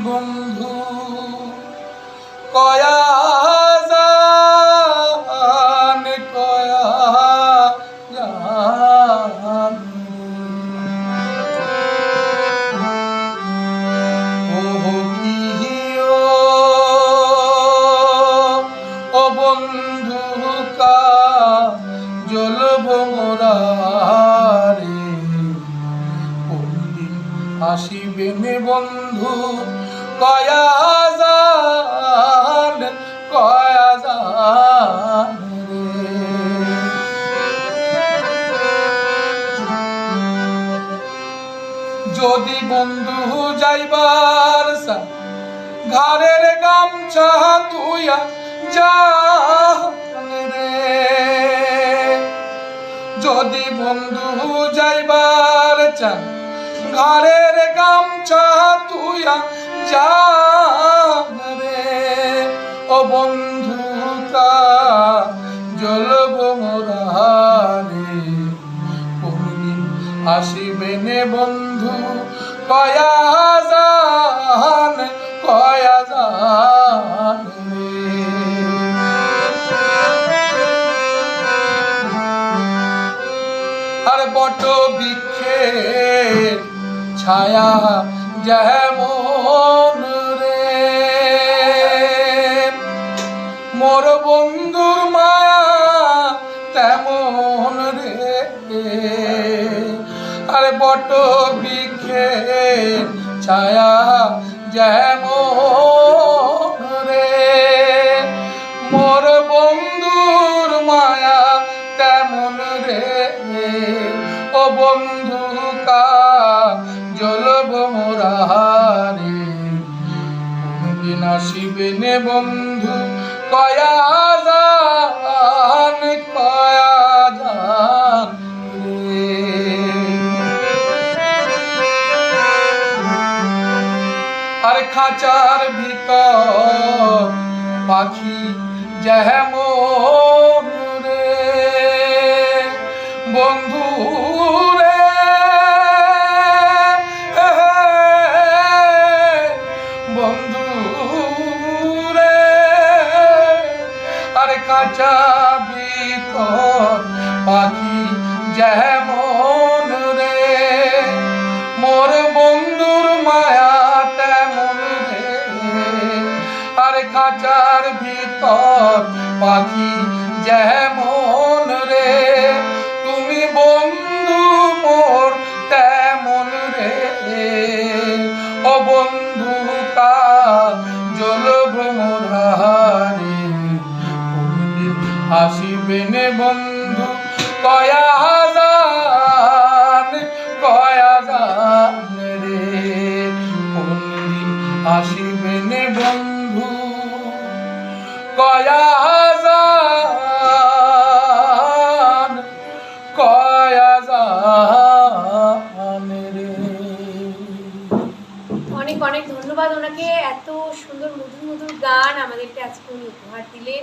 বন্ধু কয়া জান কয়া জান ও গিও ও বন্ধু কা জ্বলব মোরা রে কোনদিন আসিবেন বন্ধু কয়া জান রে যদি বন্ধু যাইবার ঘরের গামছা তুইয়া জান রে যদি বন্ধু যাইবার চান ঘরের গামছা তুইয়া জান রে ও বন্ধু কা জ্বলব মোরা রে কোনদিন আসিবেন বন্ধু কয়া জান রে আর বট বৃক্ষের ছায়া যেমন রে মোর বন্ধুর মায়া তেমন রে আর বট বৃক্ষের ছায়া যেমন রে মোর বন্ধুর মায়া তেমন রে ও বন্ধু কা জ্বলব মোরা রে কোনদিন আসিবেন বন্ধু কয়া জান রে আর খাঁচার ভিতর পাখি যেমন রে বন্ধু রে বন্ধু রে আর কাঁচা ভিতর পাখি যেমন রে মোর বন্ধুর মায়া তেমন রে আর খাঁচার ভিতর পাখি যেমন রে তুমি বন্ধু মোর তেমন রে ও বন্ধু কা জ্বলব মোরা রে কোনদিন আসিবেন বন্ধু কয়া জান রে কোনদিন আসিবেন বন্ধু কয়া রে। অনেক অনেক ধন্যবাদ ওনাকে, এত সুন্দর মধুর মধুর গান আমাদেরকে আজকে উনি উপহার দিলেন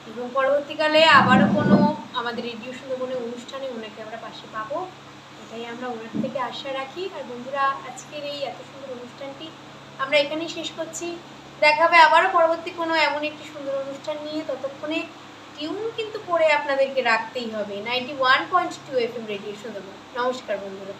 এবং পরবর্তীকালে আবারও কোনো আমাদের রেডিও সুন্দরবনের অনুষ্ঠানে ওনাকে আমরা পাশে পাবো, এটাই আমরা ওনার থেকে আশা রাখি। আর বন্ধুরা, আজকের এই এত সুন্দর অনুষ্ঠানটি আমরা এখানেই শেষ করছি। দেখা হবে আবারও পরবর্তী কোনো এমন একটি সুন্দর অনুষ্ঠান নিয়ে। ততক্ষণে টিউন কিন্তু করে আপনাদেরকে রাখতেই হবে 91.2 FM রেডিও সুন্দরবন। নমস্কার বন্ধুরা।